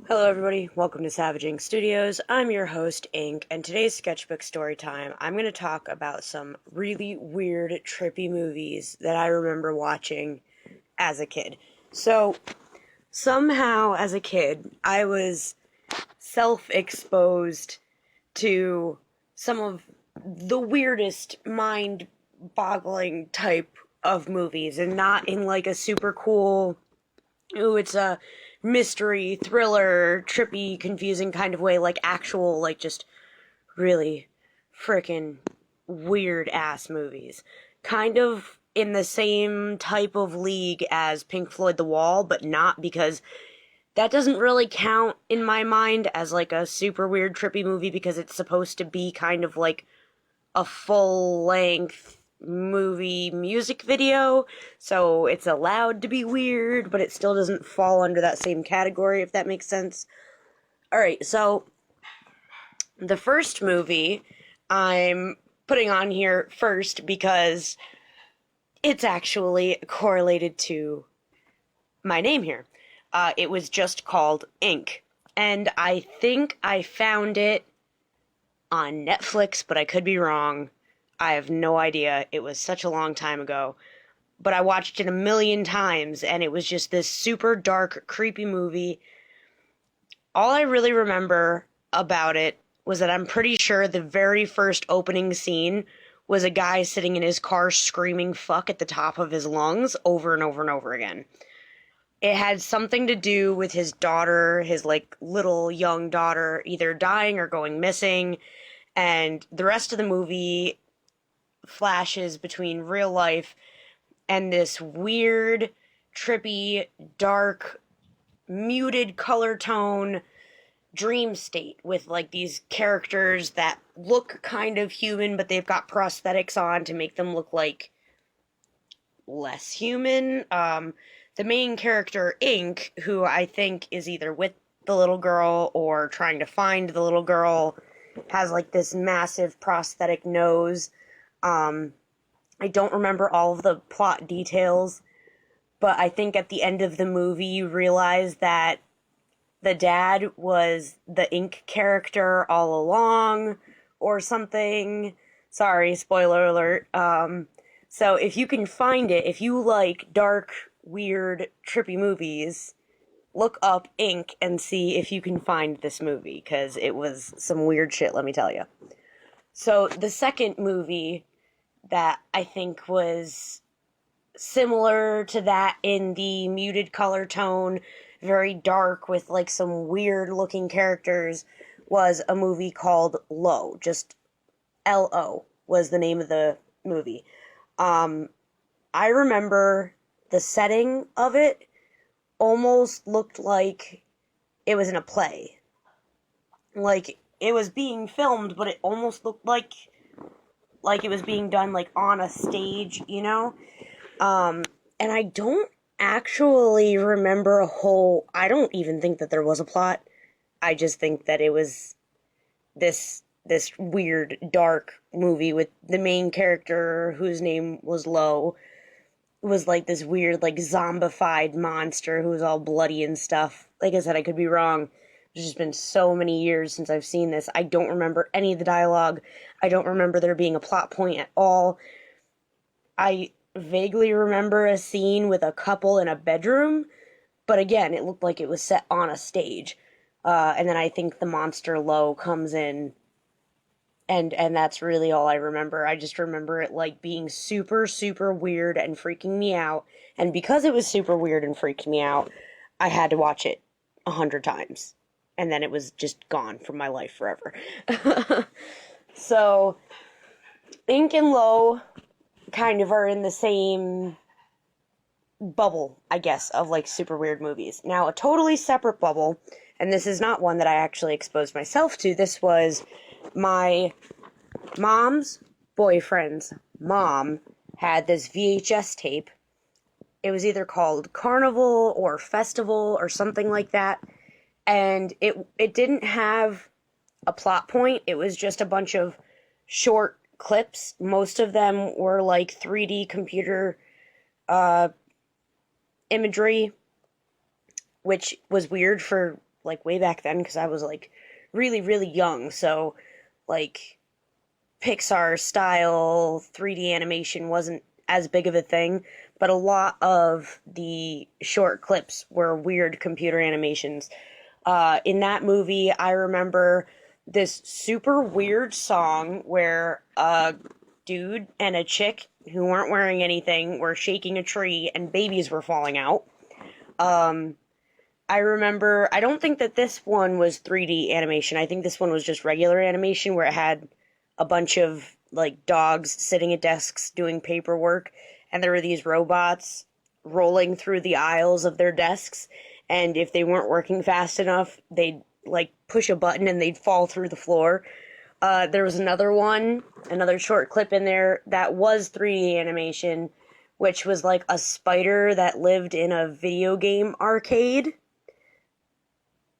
Hello everybody, welcome to Savage Ink Studios. I'm your host, Ink, and today's Sketchbook Storytime, I'm going to talk about some really weird, trippy movies that I remember watching as a kid. So, somehow as a kid, I was self-exposed to some of the weirdest, mind-boggling type of movies, and not in like a super cool, ooh, it's a mystery, thriller, trippy, confusing kind of way, like actual, like just really freaking weird ass movies. Kind of in the same type of league as Pink Floyd The Wall, but not, because that doesn't really count in my mind as like a super weird, trippy movie because it's supposed to be kind of like a full length movie music video, so it's allowed to be weird, but it still doesn't fall under that same category, if that makes sense. Alright, so the first movie I'm putting on here first because it's actually correlated to my name here. It was just called Ink, and I think I found it on Netflix, but I could be wrong. I have no idea. It was such a long time ago. But I watched it a million times, and it was just this super dark, creepy movie. All I really remember about it was that I'm pretty sure the very first opening scene was a guy sitting in his car screaming fuck at the top of his lungs over and over and over again. It had something to do with his daughter, his like little young daughter, either dying or going missing, and the rest of the movie flashes between real life and this weird, trippy, dark, muted color tone dream state with like these characters that look kind of human, but they've got prosthetics on to make them look like less human. The main character, Ink, who I think is either with the little girl or trying to find the little girl, has like this massive prosthetic nose. I don't remember all of the plot details, but I think at the end of the movie you realize that the dad was the Ink character all along, or something. Sorry, spoiler alert. So if you can find it, if you like dark, weird, trippy movies, look up Ink and see if you can find this movie, because it was some weird shit, let me tell you. So the second movie that I think was similar to that in the muted color tone, very dark with like some weird looking characters, was a movie called Low. Just L-O was the name of the movie. I remember the setting of it almost looked like it was in a play. Like, it was being filmed, but it almost looked like it was being done, like, on a stage, you know? And I don't actually remember I don't even think that there was a plot. I just think that it was this weird, dark movie with the main character, whose name was Lo, was like this weird, like, zombified monster who was all bloody and stuff. Like I said, I could be wrong. It's just been so many years since I've seen this. I don't remember any of the dialogue. I don't remember there being a plot point at all. I vaguely remember a scene with a couple in a bedroom, but again, it looked like it was set on a stage. And then I think the monster Lo comes in, and that's really all I remember. I just remember it like being super, super weird and freaking me out. And because it was super weird and freaked me out, I had to watch it 100 times. And then it was just gone from my life forever. So, Ink and Lo kind of are in the same bubble, I guess, of like super weird movies. Now, a totally separate bubble, and this is not one that I actually exposed myself to. This was my mom's boyfriend's mom had this VHS tape. It was either called Carnival or Festival or something like that. And it didn't have a plot point. It was just a bunch of short clips. Most of them were like 3D computer imagery, which was weird for like way back then because I was like really, really young. So like Pixar style 3D animation wasn't as big of a thing, but a lot of the short clips were weird computer animations. In that movie, I remember this super weird song where a dude and a chick who weren't wearing anything were shaking a tree and babies were falling out. Um, I remember, I don't think that this one was 3D animation. I think this one was just regular animation where it had a bunch of like dogs sitting at desks doing paperwork, and there were these robots rolling through the aisles of their desks, and if they weren't working fast enough, they'd like push a button and they'd fall through the floor. There was another one, another short clip in there that was 3D animation, which was like a spider that lived in a video game arcade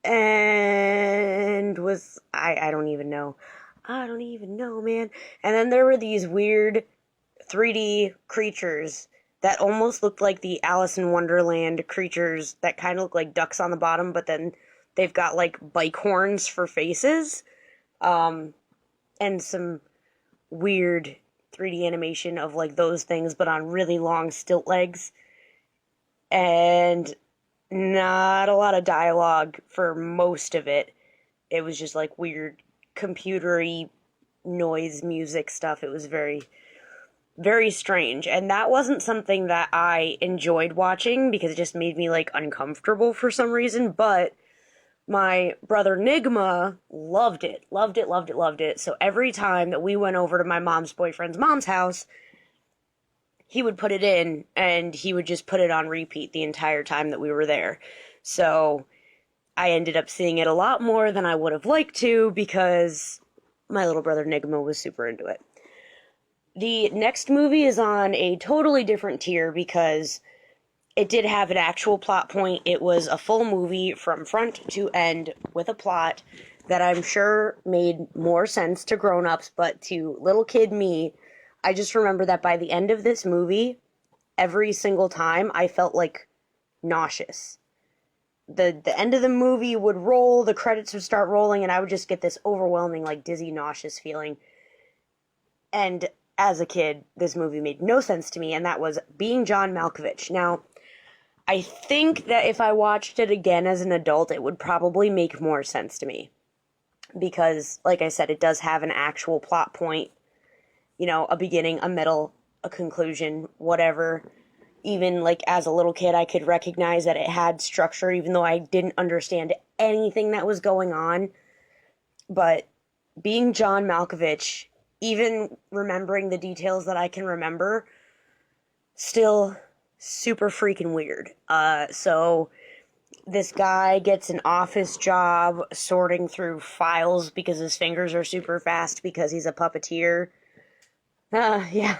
and was I don't even know. I don't even know, man. And then there were these weird 3D creatures that almost looked like the Alice in Wonderland creatures that kind of look like ducks on the bottom, but then they've got like bike horns for faces. And some weird 3D animation of like those things, but on really long stilt legs. And not a lot of dialogue for most of it. It was just like weird computery noise music stuff. It was very, very strange. And that wasn't something that I enjoyed watching because it just made me like uncomfortable for some reason. But my brother Nigma loved it, loved it, loved it, loved it. So every time that we went over to my mom's boyfriend's mom's house, he would put it in and he would just put it on repeat the entire time that we were there. So I ended up seeing it a lot more than I would have liked to because my little brother Nigma was super into it. The next movie is on a totally different tier because it did have an actual plot point. It was a full movie from front to end with a plot that I'm sure made more sense to grown-ups, but to little kid me, I just remember that by the end of this movie, every single time I felt like nauseous. The end of the movie would roll, the credits would start rolling, and I would just get this overwhelming, like, dizzy, nauseous feeling. And as a kid, this movie made no sense to me, and that was Being John Malkovich. Now, I think that if I watched it again as an adult, it would probably make more sense to me. Because, like I said, it does have an actual plot point. You know, a beginning, a middle, a conclusion, whatever. Even, like, as a little kid, I could recognize that it had structure, even though I didn't understand anything that was going on. But Being John Malkovich, even remembering the details that I can remember, still super freaking weird. So this guy gets an office job sorting through files because his fingers are super fast because he's a puppeteer. Yeah.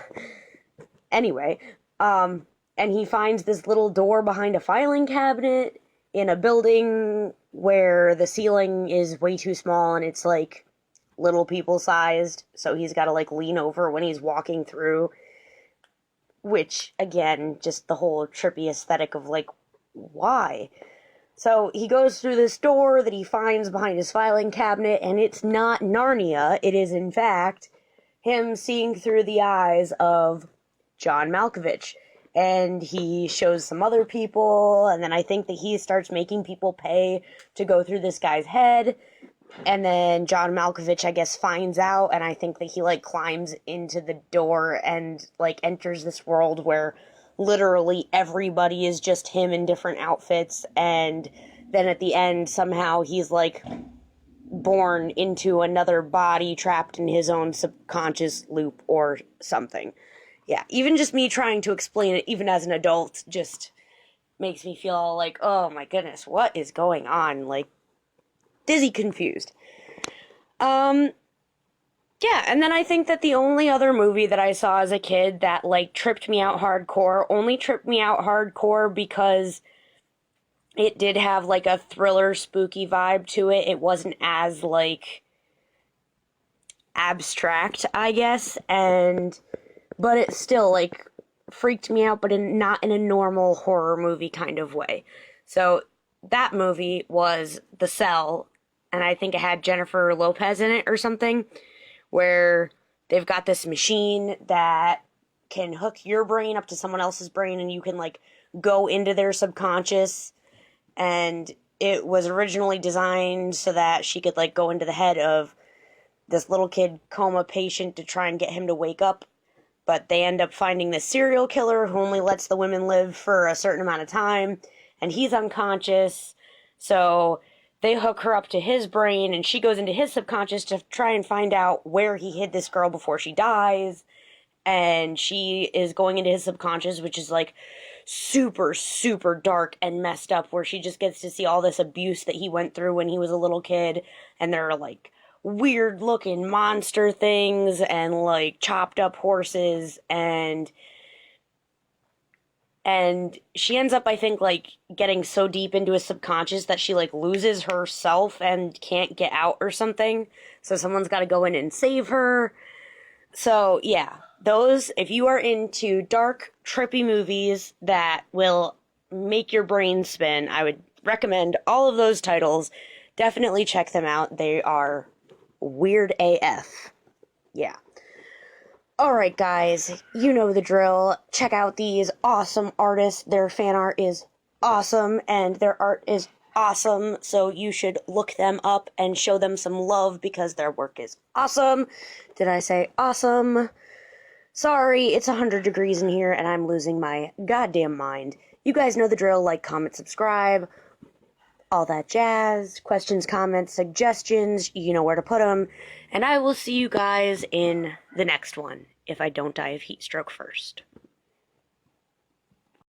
Anyway, and he finds this little door behind a filing cabinet in a building where the ceiling is way too small and it's like little people sized, so he's got to like lean over when he's walking through. Which, again, just the whole trippy aesthetic of, like, why? So he goes through this door that he finds behind his filing cabinet, and it's not Narnia. It is, in fact, him seeing through the eyes of John Malkovich. And he shows some other people, and then I think that he starts making people pay to go through this guy's head. And then John Malkovich, I guess, finds out, and I think that he, like, climbs into the door and, like, enters this world where literally everybody is just him in different outfits, and then at the end, somehow, he's, like, born into another body trapped in his own subconscious loop or something. Yeah, even just me trying to explain it, even as an adult, just makes me feel like, oh my goodness, what is going on? Like, dizzy confused. Yeah, and then I think that the only other movie that I saw as a kid that, like, tripped me out hardcore because it did have, like, a thriller, spooky vibe to it. It wasn't as, like, abstract, I guess, but it still, like, freaked me out, but not in a normal horror movie kind of way. So that movie was The Cell, and I think it had Jennifer Lopez in it or something, where they've got this machine that can hook your brain up to someone else's brain, and you can like go into their subconscious. And it was originally designed so that she could like go into the head of this little kid coma patient to try and get him to wake up. But they end up finding this serial killer who only lets the women live for a certain amount of time, and he's unconscious. So they hook her up to his brain, and she goes into his subconscious to try and find out where he hid this girl before she dies. And she is going into his subconscious, which is like super, super dark and messed up, where she just gets to see all this abuse that he went through when he was a little kid. And there are like weird looking monster things and like chopped up horses, and she ends up, I think, like getting so deep into his subconscious that she like loses herself and can't get out or something, so someone's got to go in and save her. So yeah, those, if you are into dark trippy movies that will make your brain spin, I would recommend all of those titles. Definitely check them out. They are weird AF. Yeah. Alright, guys, you know the drill. Check out these awesome artists. Their fan art is awesome, and their art is awesome, so you should look them up and show them some love because their work is awesome. Did I say awesome? Sorry, it's 100 degrees in here, and I'm losing my goddamn mind. You guys know the drill. Like, comment, subscribe. All that jazz. Questions, comments, suggestions, you know where to put them. And I will see you guys in the next one, if I don't die of heat stroke first.